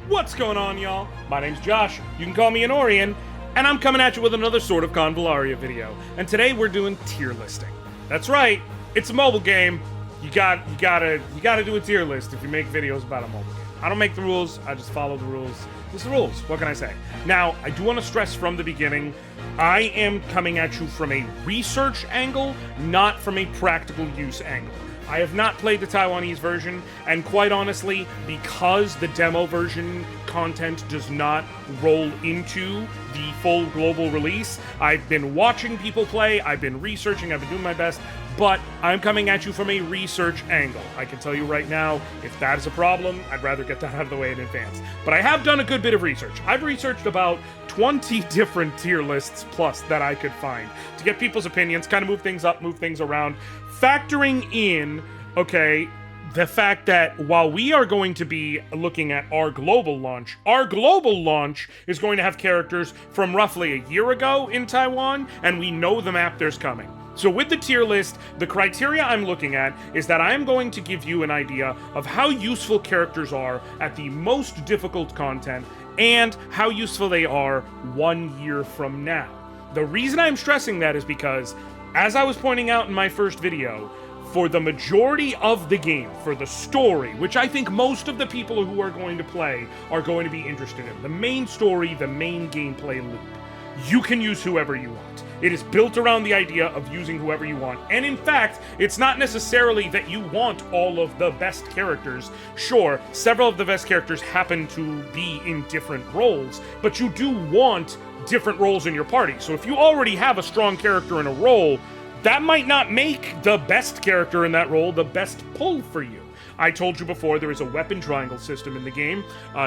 What's going on, y'all? My name's Josh. You can call me Anoriand, and I'm coming at you with another sort of Convallaria video. And today we're doing tier listing. That's right, it's a mobile game. You gotta do a tier list if you make videos about a mobile game. I don't make the rules, I just follow the rules. It's the rules, what can I say? Now, I do want to stress from the beginning, I am coming at you from a research angle, not from a practical use angle. I have not played the Taiwanese version, and quite honestly, because the demo version content does not roll into the full global release, I've been watching people play, I've been researching, I've been doing my best, but I'm coming at you from a research angle. I can tell you right now, if that is a problem, I'd rather get that out of the way in advance. But I have done a good bit of research. I've researched about 20 different tier lists plus that I could find to get people's opinions, kind of move things up, move things around, factoring in, okay, the fact that while we are going to be looking at our global launch is going to have characters from roughly a year ago in Taiwan, and we know the map there's coming. So with the tier list, the criteria I'm looking at is that I am going to give you an idea of how useful characters are at the most difficult content and how useful they are 1 year from now. The reason I'm stressing that is because, as I was pointing out in my first video, for the majority of the game, for the story, which I think most of the people who are going to play are going to be interested in, the main story, the main gameplay loop, you can use whoever you want. It is built around the idea of using whoever you want. And in fact, it's not necessarily that you want all of the best characters. Sure, several of the best characters happen to be in different roles, but you do want different roles in your party. So if you already have a strong character in a role, that might not make the best character in that role the best pull for you. I told you before, there is a weapon triangle system in the game.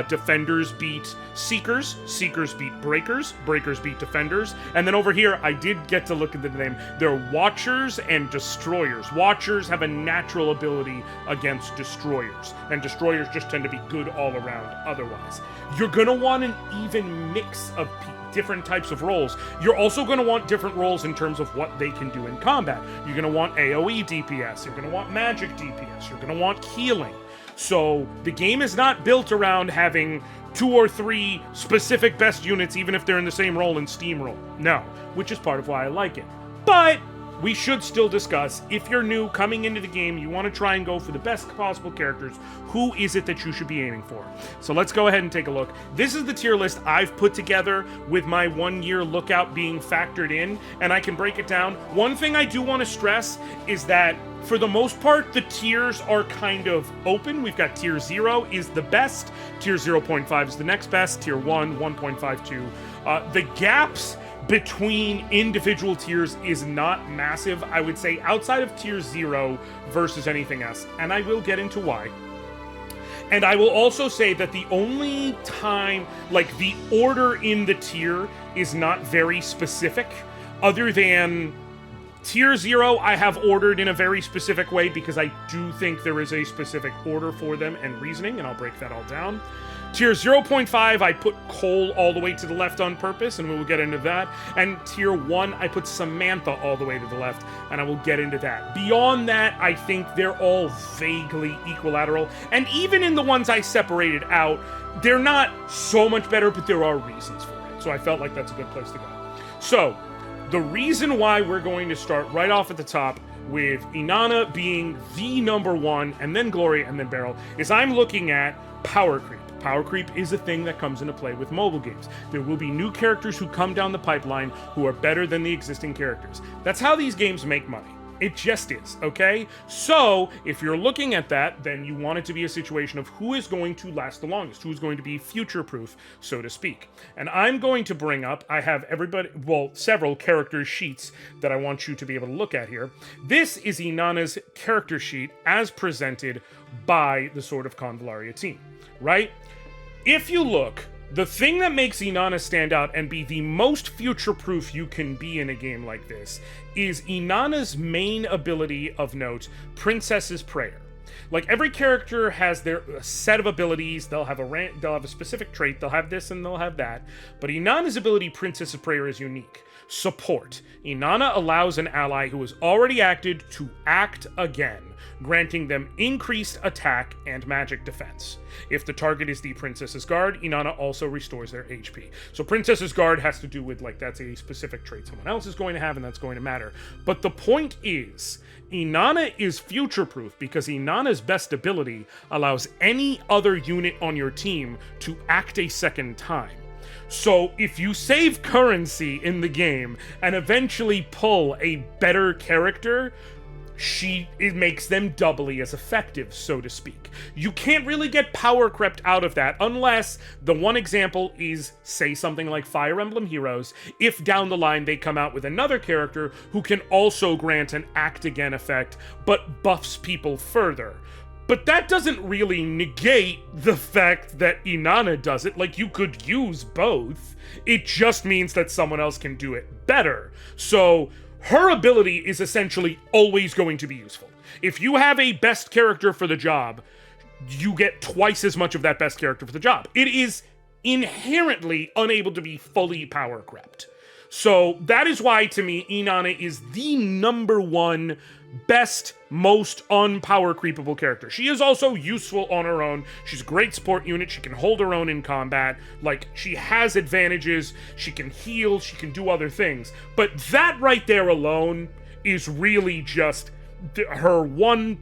Defenders beat Seekers, Seekers beat Breakers, Breakers beat Defenders, and then over here, I did get to look at the name. They're Watchers and Destroyers. Watchers have a natural ability against Destroyers, and Destroyers just tend to be good all around otherwise. You're gonna want an even mix of different types of roles. You're also going to want different roles in terms of what they can do in combat. You're going to want AoE DPS, you're going to want magic DPS, you're going to want healing. So the game is not built around having 2 or 3 specific best units, even if they're in the same role in Steamroll. No, which is part of why I like it. But we should still discuss, if you're new, coming into the game, you want to try and go for the best possible characters, who is it that you should be aiming for? So let's go ahead and take a look. This is the tier list I've put together with my 1 year lookout being factored in, and I can break it down. One thing I do want to stress is that for the most part, the tiers are kind of open. We've got tier 0 is the best, tier 0.5 is the next best, tier 1, 1.52. The gaps between individual tiers is not massive, I would say, outside of tier 0 versus anything else, and I will get into why. And I will also say that the only time, like, the order in the tier is not very specific, other than tier 0 I have ordered in a very specific way because I do think there is a specific order for them and reasoning, and I'll break that all down. Tier 0.5, I put Cole all the way to the left on purpose, and we will get into that. And Tier 1, I put Samantha all the way to the left, and I will get into that. Beyond that, I think they're all vaguely equilateral. And even in the ones I separated out, they're not so much better, but there are reasons for it. So I felt like that's a good place to go. So, the reason why we're going to start right off at the top with Inanna being the #1, and then Gloria, and then Beryl, is I'm looking at power creep. Power creep is a thing that comes into play with mobile games. There will be new characters who come down the pipeline who are better than the existing characters. That's how these games make money. It just is, okay? So, if you're looking at that, then you want it to be a situation of who is going to last the longest, who's going to be future-proof, so to speak. And I'm going to bring up, I have several character sheets that I want you to be able to look at here. This is Inanna's character sheet as presented by the Sword of Convallaria team, right? If you look, the thing that makes Inanna stand out and be the most future-proof you can be in a game like this is Inanna's main ability of note, Princess's Prayer. Like, every character has their set of abilities. They'll have they'll have a specific trait. They'll have this and they'll have that. But Inanna's ability, Princess of Prayer, is unique. Support. Inanna allows an ally who has already acted to act again, granting them increased attack and magic defense. If the target is the Princess's Guard, Inanna also restores their HP. So Princess's Guard has to do with, like, that's a specific trait someone else is going to have, and that's going to matter. But the point is, Inanna is future-proof because Inanna's best ability allows any other unit on your team to act a second time. So if you save currency in the game and eventually pull a better character, it makes them doubly as effective, so to speak. You can't really get power crept out of that unless the one example is, say, something like Fire Emblem Heroes, if down the line they come out with another character who can also grant an act again effect, but buffs people further. But that doesn't really negate the fact that Inanna does it. Like, you could use both. It just means that someone else can do it better. So her ability is essentially always going to be useful. If you have a best character for the job, you get twice as much of that best character for the job. It is inherently unable to be fully power crept. So that is why, to me, Inanna is the number one best, most unpower creepable character. She is also useful on her own. She's a great support unit. She can hold her own in combat. Like, she has advantages. She can heal. She can do other things. But that right there alone is really just her one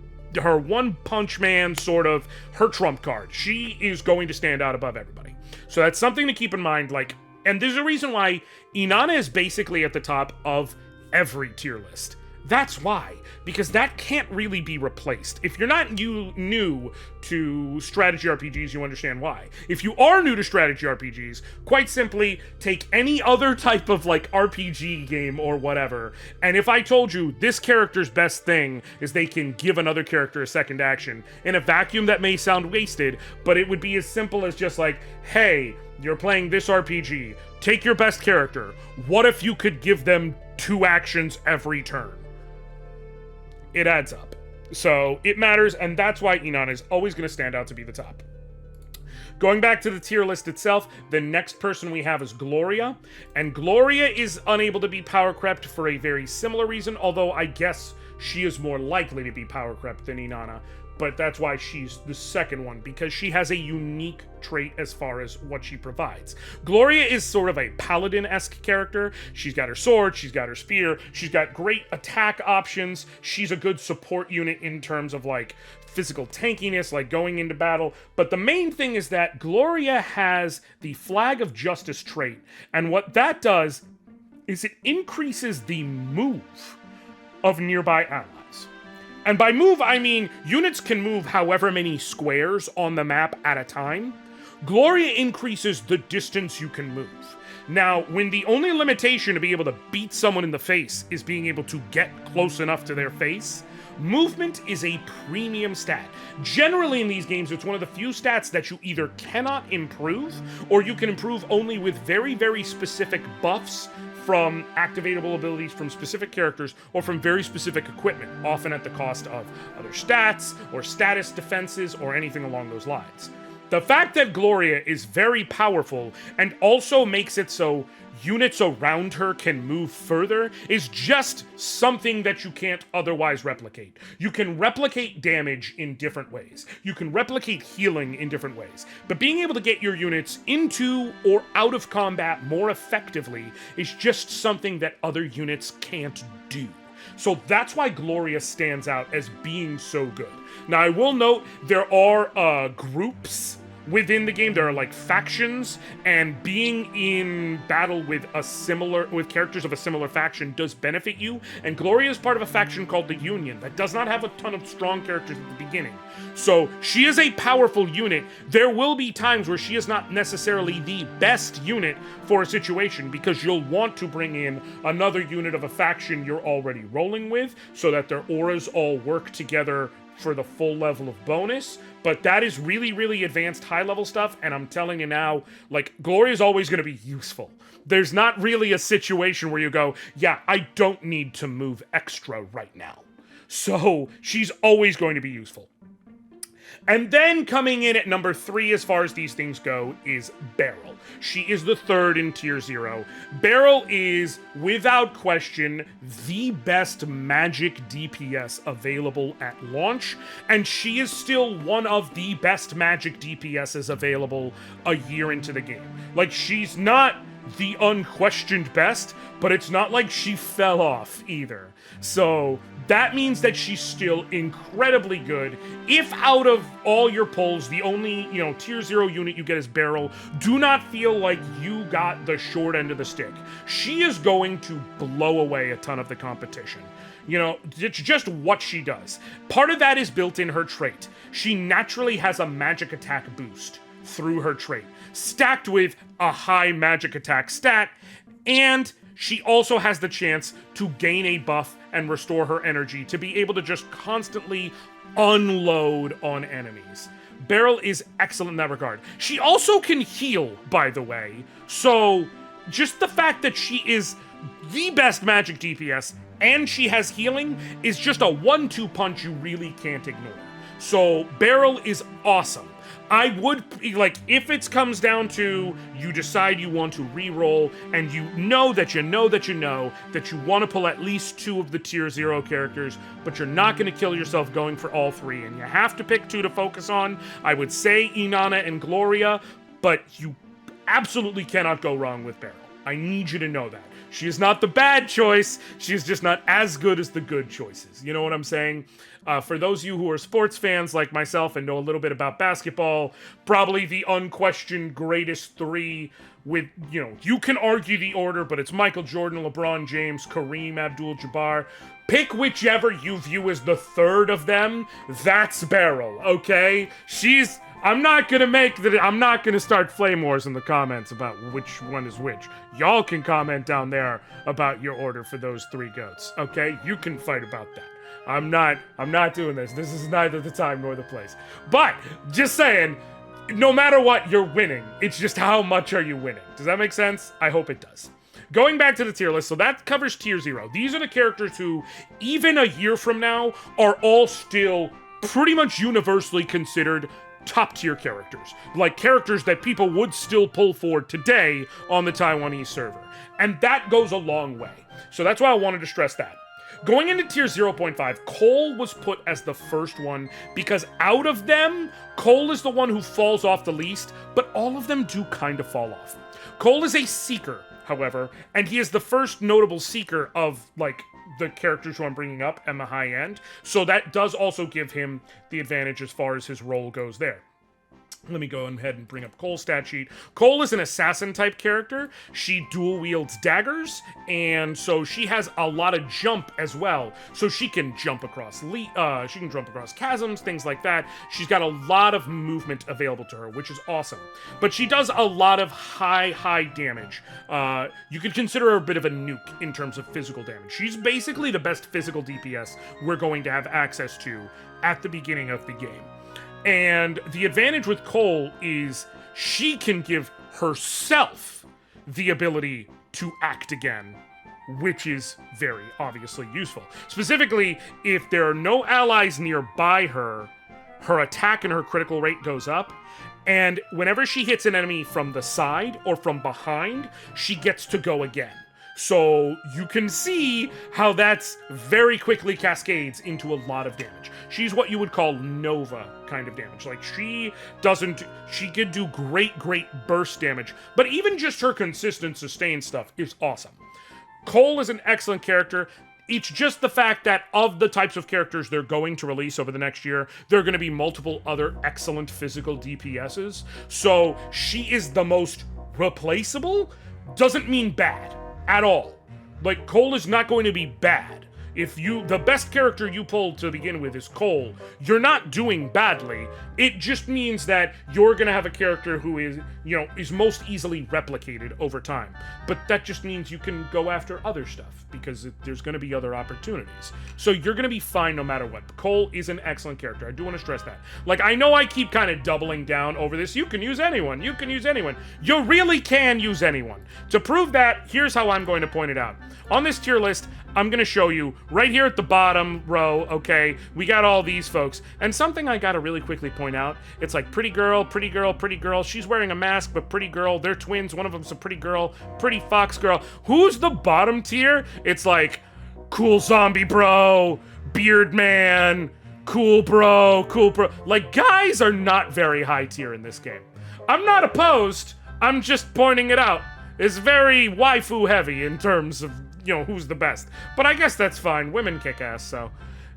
punch man, sort of her trump card. She is going to stand out above everybody. So that's something to keep in mind. Like, and there's a reason why Inanna is basically at the top of every tier list. That's why, because that can't really be replaced. If you're not new to strategy RPGs, you understand why. If you are new to strategy RPGs, quite simply, take any other type of, like, RPG game or whatever, and if I told you this character's best thing is they can give another character a second action, in a vacuum that may sound wasted, but it would be as simple as just like, hey, you're playing this RPG, take your best character, what if you could give them 2 actions every turn? It adds up. So it matters, and that's why Inanna is always going to stand out to be the top. Going back to the tier list itself, the next person we have is Gloria, and Gloria is unable to be power crept for a very similar reason, although I guess she is more likely to be power crept than Inanna. But that's why she's the second one, because she has a unique trait as far as what she provides. Gloria is sort of a paladin-esque character. She's got her sword, she's got her spear, she's got great attack options, she's a good support unit in terms of, like, physical tankiness, like going into battle. But the main thing is that Gloria has the Flag of Justice trait, and what that does is it increases the move of nearby allies. And by move, I mean units can move however many squares on the map at a time. Gloria increases the distance you can move. Now, when the only limitation to be able to beat someone in the face is being able to get close enough to their face, movement is a premium stat. Generally in these games, it's one of the few stats that you either cannot improve, or you can improve only with very, very specific buffs from activatable abilities from specific characters or from very specific equipment, often at the cost of other stats or status defenses or anything along those lines. The fact that Gloria is very powerful and also makes it so units around her can move further is just something that you can't otherwise replicate. You can replicate damage in different ways. You can replicate healing in different ways. But being able to get your units into or out of combat more effectively is just something that other units can't do. So that's why Gloria stands out as being so good. Now, I will note there are groups within the game. There are, like, factions, and being in battle with characters of a similar faction does benefit you. And Gloria is part of a faction called the Union that does not have a ton of strong characters at the beginning. So she is a powerful unit. There will be times where she is not necessarily the best unit for a situation, because you'll want to bring in another unit of a faction you're already rolling with so that their auras all work together for the full level of bonus. But that is really, really advanced high-level stuff, and I'm telling you now, like, Gloria's always going to be useful. There's not really a situation where you go, yeah, I don't need to move extra right now. So she's always going to be useful. And then coming in at number 3 as far as these things go is Beryl. She is the third in tier 0. Beryl is, without question, the best magic DPS available at launch, and she is still one of the best magic DPSs available a year into the game. Like, she's not the unquestioned best, but it's not like she fell off either. So that means that she's still incredibly good. If out of all your pulls, the only, tier 0 unit you get is Beryl, do not feel like you got the short end of the stick. She is going to blow away a ton of the competition. It's just what she does. Part of that is built in her trait. She naturally has a magic attack boost through her trait, stacked with a high magic attack stat, and she also has the chance to gain a buff and restore her energy to be able to just constantly unload on enemies. Beryl is excellent in that regard. She also can heal, by the way, so just the fact that she is the best magic DPS and she has healing is just a 1-2 punch you really can't ignore. So Beryl is awesome. I would, if it comes down to you decide you want to re-roll and you know that you want to pull at least 2 of the tier 0 characters, but you're not going to kill yourself going for all 3, and you have to pick 2 to focus on, I would say Inanna and Gloria, but you absolutely cannot go wrong with Beryl. I need you to know that. She is not the bad choice, she is just not as good as the good choices. You know what I'm saying? For those of you who are sports fans like myself and know a little bit about basketball, probably the unquestioned greatest 3 with, you can argue the order, but it's Michael Jordan, LeBron James, Kareem Abdul-Jabbar. Pick whichever you view as the third of them. That's Beryl, okay? I'm not gonna start flame wars in the comments about which one is which. Y'all can comment down there about your order for those 3 goats, okay? You can fight about that. I'm not doing this. This is neither the time nor the place. But, just saying, no matter what, you're winning. It's just how much are you winning? Does that make sense? I hope it does. Going back to the tier list, so that covers tier 0. These are the characters who, even a year from now, are all still pretty much universally considered top tier characters. Like characters that people would still pull for today on the Taiwanese server. And that goes a long way. So that's why I wanted to stress that. Going into tier 0.5, Cole was put as the first one because out of them, Cole is the one who falls off the least, but all of them do kind of fall off. Cole is a seeker, however, and he is the first notable seeker of, the characters who I'm bringing up and the high end, so that does also give him the advantage as far as his role goes there. Let me go ahead and bring up Cole's stat sheet. Cole is an assassin-type character. She dual-wields daggers, and so she has a lot of jump as well. So she can jump across chasms, things like that. She's got a lot of movement available to her, which is awesome. But she does a lot of high damage. You could consider her a bit of a nuke in terms of physical damage. She's basically the best physical DPS we're going to have access to at the beginning of the game. And the advantage with Cole is she can give herself the ability to act again, which is very obviously useful. Specifically, if there are no allies nearby her, her attack and her critical rate goes up, and whenever she hits an enemy from the side or from behind, she gets to go again. So you can see how that's very quickly cascades into a lot of damage. She's what you would call Nova kind of damage. She could do great burst damage, but even just her consistent sustain stuff is awesome. Cole is an excellent character. It's just the fact that of the types of characters they're going to release over the next year, there are going to be multiple other excellent physical DPSs. So she is the most replaceable. Doesn't mean bad at all. Cole is not going to be bad. If the best character you pull to begin with is Cole, you're not doing badly. It just means that you're gonna have a character who is most easily replicated over time. But that just means you can go after other stuff because there's gonna be other opportunities. So you're gonna be fine no matter what. Cole is an excellent character. I do want to stress that. I know I keep kind of doubling down over this. You can use anyone. You can use anyone. You really can use anyone. To prove that, here's how I'm going to point it out. On this tier list, I'm gonna show you right here at the bottom row, okay? We got all these folks. And something I gotta really quickly point out, it's like pretty girl, pretty girl, pretty girl. She's wearing a mask, but pretty girl. They're twins. One of them's a pretty girl, pretty fox girl. Who's the bottom tier? It's like cool zombie bro, beard man, cool bro, cool bro. Like, guys are not very high tier in this game. I'm not opposed. I'm just pointing it out. It's very waifu heavy in terms of, you know, who's the best. But I guess that's fine. Women kick ass, so.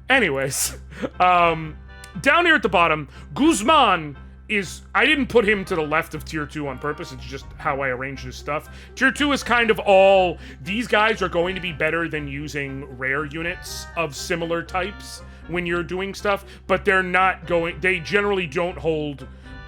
Anyways, down here at the bottom, Guzman is, I didn't put him to the left of tier 2 on purpose. It's just how I arranged his stuff. Tier 2 is kind of all, these guys are going to be better than using rare units of similar types when you're doing stuff, but they're not going, they generally don't hold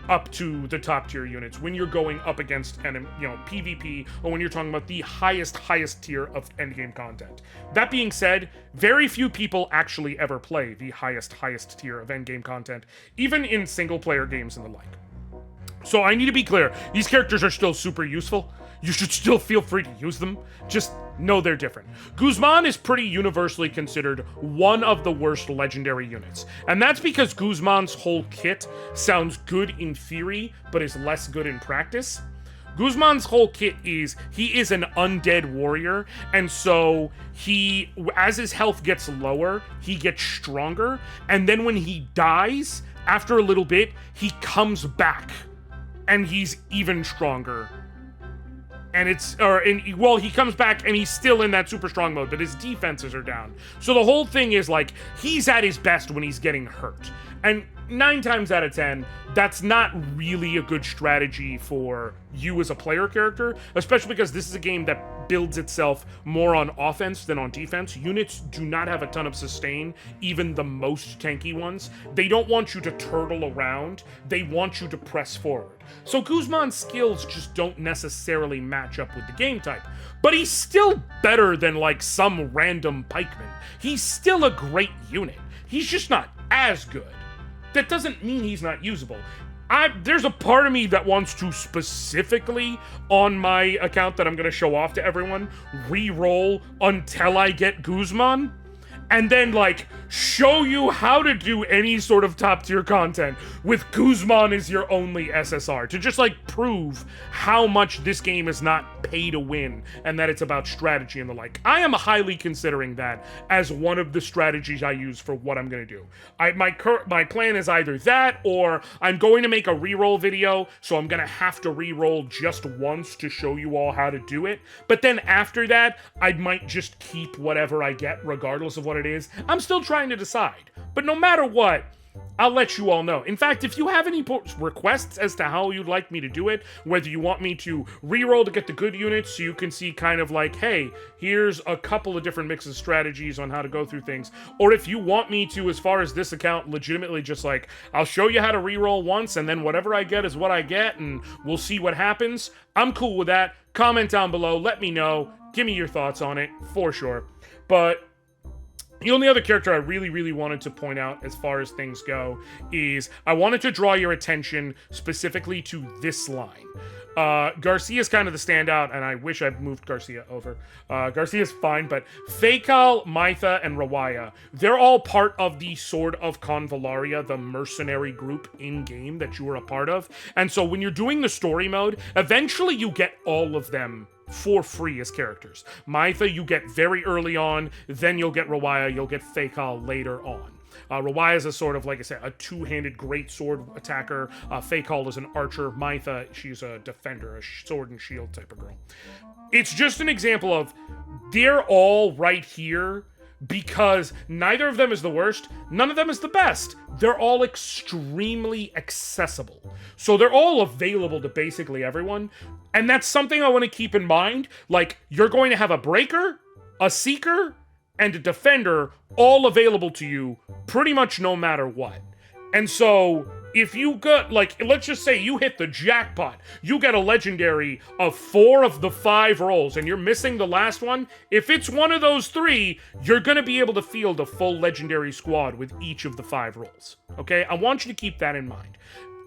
up to the top tier units when you're going up against, PvP, or when you're talking about the highest tier of endgame content. That being said, very few people actually ever play the highest tier of endgame content, even in single player games and the like. So I need to be clear, these characters are still super useful. You should still feel free to use them. Just know they're different. Guzman is pretty universally considered one of the worst legendary units. And that's because Guzman's whole kit sounds good in theory, but is less good in practice. Guzman's whole kit is, he is an undead warrior, and so he, as his health gets lower, he gets stronger, and then when he dies, after a little bit, he comes back, and he's even stronger. And he comes back and he's still in that super strong mode, but his defenses are down. So the whole thing is like, he's at his best when he's getting hurt. And 9 times out of 10, that's not really a good strategy for you as a player character, especially because this is a game that builds itself more on offense than on defense. Units do not have a ton of sustain, even the most tanky ones. They don't want you to turtle around, they want you to press forward. So Guzman's skills just don't necessarily match up with the game type. But he's still better than like some random pikeman. He's still a great unit. He's just not as good. That doesn't mean he's not usable. There's a part of me that wants to specifically, on my account that I'm going to show off to everyone, re-roll until I get Guzman, and then, like, show you how to do any sort of top-tier content with Guzman as your only SSR, to just, like, prove how much this game is not pay to win, and that it's about strategy and the like. I am highly considering that as one of the strategies I use for what I'm gonna do. My plan is either that, or I'm going to make a reroll video, so I'm gonna have to reroll just once to show you all how to do it, but then after that, I might just keep whatever I get, regardless of what it is. I'm still trying to decide, but no matter what, I'll let you all know. In fact, if you have any requests as to how you'd like me to do it, whether you want me to reroll to get the good units so you can see kind of like, hey, here's a couple of different mixes of strategies on how to go through things, or if you want me to, as far as this account, legitimately just like, I'll show you how to reroll once, and then whatever I get is what I get, and we'll see what happens, I'm cool with that. Comment down below, let me know, give me your thoughts on it, for sure. But the only other character I really wanted to point out as far as things go is I wanted to draw your attention specifically to this line. Garcia's kind of the standout, and I wish I'd moved Garcia over. Garcia's fine, but Fekal, Mytha, and Rawaya, they're all part of the Sword of Convallaria, the mercenary group in-game that you were a part of. And so when you're doing the story mode, eventually you get all of them for free as characters. Mytha you get very early on, then you'll get Rawaya, you'll get Fekal later on. Rawaya is a sort of, like I said, a two-handed great sword attacker. Fekal is an archer. Mytha, she's a defender, a sword and shield type of girl. It's just an example of, they're all right here because neither of them is the worst, none of them is the best. They're all extremely accessible. So they're all available to basically everyone, and that's something I want to keep in mind. Like, you're going to have a breaker, a seeker, and a defender all available to you pretty much no matter what. And so if you got, like, let's just say you hit the jackpot, you get a legendary of 4 of the 5 rolls, and you're missing the last one, if it's one of those 3, you're gonna be able to field a full legendary squad with each of the 5 rolls, okay? I want you to keep that in mind.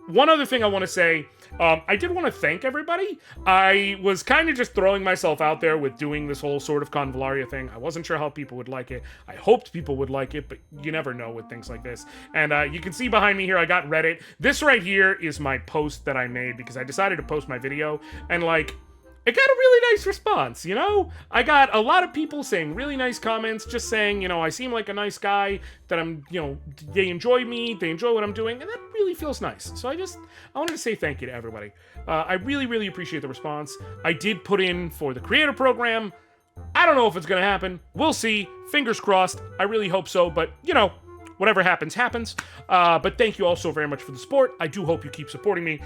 one other thing I want to say, I did want to thank everybody. I was kind of just throwing myself out there with doing this whole sort of Convallaria thing. I wasn't sure how people would like it. I hoped people would like it, but you never know with things like this. And you can see behind me here, I got Reddit. This right here is my post that I made because I decided to post my video, and like, it got a really nice response, you know? I got a lot of people saying really nice comments, just saying, you know, I seem like a nice guy, that I'm, you know, they enjoy me, they enjoy what I'm doing, and that really feels nice. So I wanted to say thank you to everybody. I really, really appreciate the response. I did put in for the creator program. I don't know if it's gonna happen. We'll see. Fingers crossed. I really hope so, but, you know, whatever happens, happens. But thank you all so very much for the support. I do hope you keep supporting me.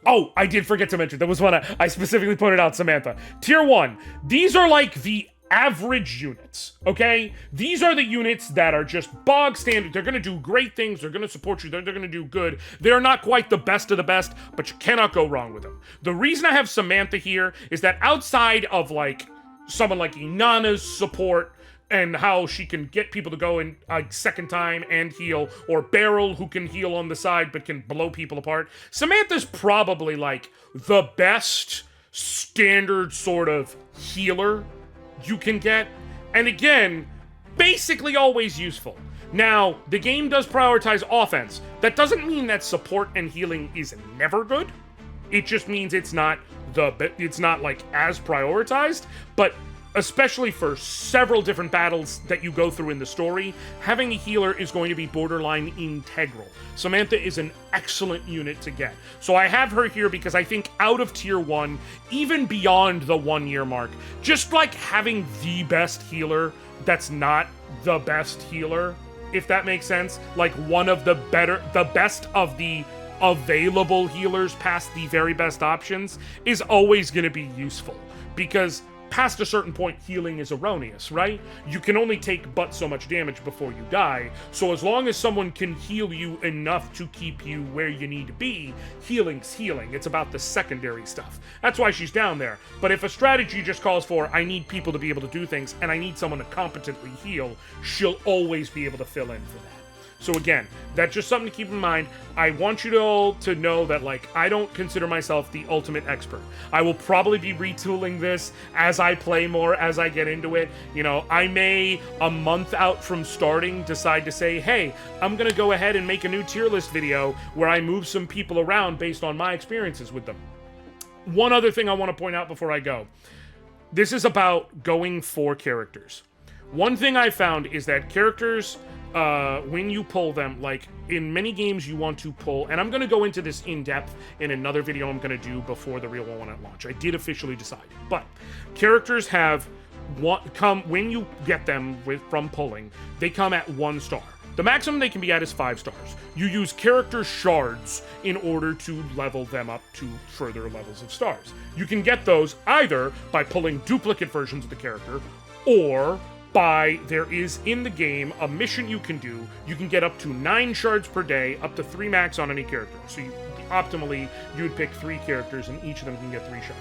Oh, I did forget to mention, there was one I specifically pointed out, Samantha. Tier 1, these are like the average units, okay? These are the units that are just bog standard. They're gonna do great things, they're gonna support you, they're gonna do good. They're not quite the best of the best, but you cannot go wrong with them. The reason I have Samantha here is that outside of like someone like Inanna's support, and how she can get people to go in a second time and heal, or Beryl, who can heal on the side but can blow people apart. Samantha's probably like the best standard sort of healer you can get. And again, basically always useful. Now, the game does prioritize offense. That doesn't mean that support and healing is never good. It just means it's not like as prioritized, but especially for several different battles that you go through in the story, having a healer is going to be borderline integral. Samantha is an excellent unit to get. So I have her here because I think out of tier 1, even beyond the 1 year mark, just like having the best healer that's not the best healer, if that makes sense, like one of the best of the available healers past the very best options, is always going to be useful. Because past a certain point, healing is erroneous, right? You can only take but so much damage before you die, so as long as someone can heal you enough to keep you where you need to be, healing's healing. It's about the secondary stuff. That's why she's down there. But if a strategy just calls for, I need people to be able to do things, and I need someone to competently heal, she'll always be able to fill in for that. So again, that's just something to keep in mind. I want you all to know that, like, I don't consider myself the ultimate expert. I will probably be retooling this as I play more, as I get into it. You know, I may, a month out from starting, decide to say, hey, I'm gonna go ahead and make a new tier list video where I move some people around based on my experiences with them. One other thing I want to point out before I go. This is about going for characters. One thing I found is that characters, when you pull them, like in many games you want to pull, and I'm going to go into this in depth in another video I'm going to do before the real one at launch. I did officially decide, but characters have when you get them from pulling, they come at 1 star. The maximum they can be at is 5 stars. You use character shards in order to level them up to further levels of stars. You can get those either by pulling duplicate versions of the character, or there is in the game a mission you can do. You can get up to 9 shards per day, up to 3 max on any character. So optimally, you would pick 3 characters, and each of them can get 3 shards.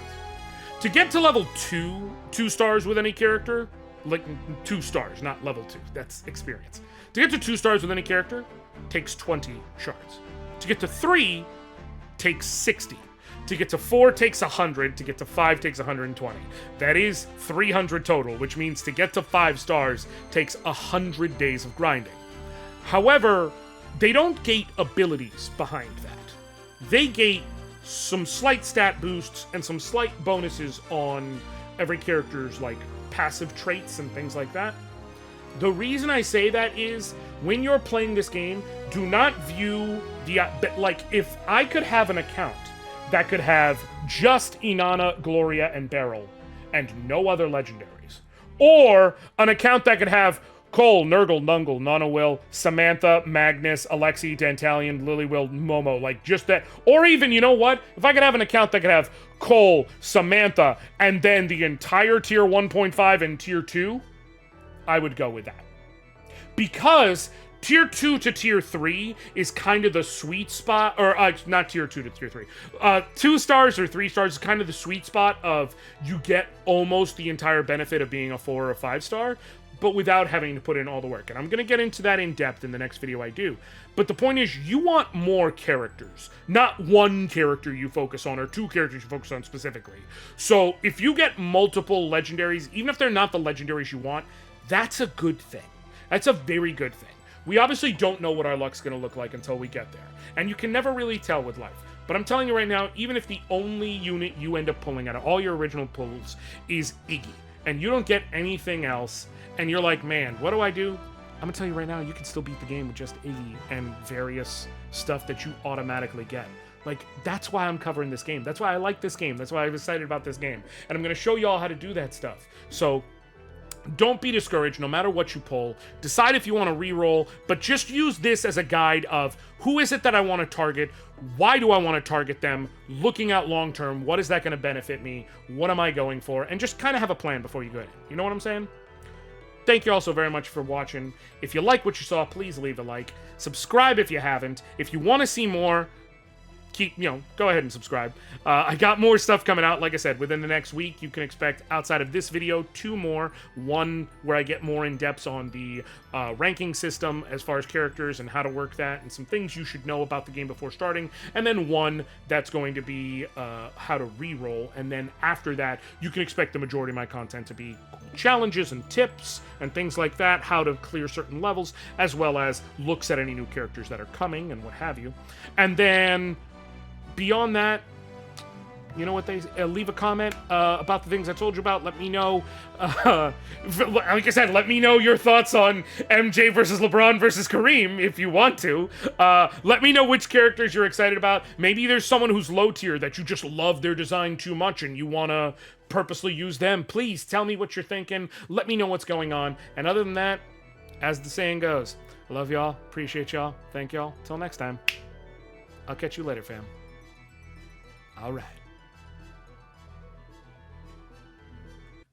To get to level 2 stars with any character, like 2 stars, not level 2, that's experience. To get to 2 stars with any character, takes 20 shards. To get to 3, takes 60. To get to 4 takes 100, to get to 5 takes 120. That is 300 total, which means to get to 5 stars takes 100 days of grinding. However, they don't gate abilities behind that. They gate some slight stat boosts and some slight bonuses on every character's like passive traits and things like that. The reason I say that is, when you're playing this game, do not view like, if I could have an account that could have just Inanna, Gloria, and Beryl, and no other legendaries. Or an account that could have Cole, Nurgle, Nungle, Nonowil, Samantha, Magnus, Alexi, Dantalion, Lilywil, Momo, like just that. Or even, you know what? If I could have an account that could have Cole, Samantha, and then the entire tier 1.5 and tier 2, I would go with that. Because tier 2 to tier 3 is kind of the sweet spot, or not tier 2 to tier 3. 2 stars or 3 stars is kind of the sweet spot of you get almost the entire benefit of being a 4 or 5 star, but without having to put in all the work. And I'm going to get into that in depth in the next video I do. But the point is, you want more characters, not one character you focus on or two characters you focus on specifically. So if you get multiple legendaries, even if they're not the legendaries you want, that's a good thing. That's a very good thing. We obviously don't know what our luck's going to look like until we get there. And you can never really tell with life. But I'm telling you right now, even if the only unit you end up pulling out of all your original pulls is Iggy, and you don't get anything else, and you're like, man, what do I do? I'm gonna tell you right now, you can still beat the game with just Iggy and various stuff that you automatically get. Like, that's why I'm covering this game. That's why I like this game. That's why I'm excited about this game. And I'm gonna show y'all how to do that stuff. So, don't be discouraged no matter what you pull. Decide if you want to reroll, but just use this as a guide of who is it that I want to target, why do I want to target them, looking out long term, what is that going to benefit me, what am I going for, and just kind of have a plan before you go in. You know what I'm saying? Thank you all so very much for watching. If you like what you saw, please leave a like. Subscribe if you haven't. If you want to see more, go ahead and subscribe. I got more stuff coming out, like I said, within the next week. You can expect, outside of this video, 2 more. One where I get more in depth on the ranking system as far as characters and how to work that, and some things you should know about the game before starting. And then one that's going to be how to reroll. And then after that, you can expect the majority of my content to be challenges and tips and things like that, how to clear certain levels, as well as looks at any new characters that are coming and what have you. And then beyond that, you know what they leave a comment about the things I told you about. Let me know. Like I said, let me know your thoughts on MJ versus LeBron versus Kareem if you want to. Let me know which characters you're excited about. Maybe there's someone who's low tier that you just love their design too much and you want to purposely use them. Please tell me what you're thinking. Let me know what's going on. And other than that, as the saying goes, I love y'all. Appreciate y'all. Thank y'all. Till next time. I'll catch you later, fam. All right.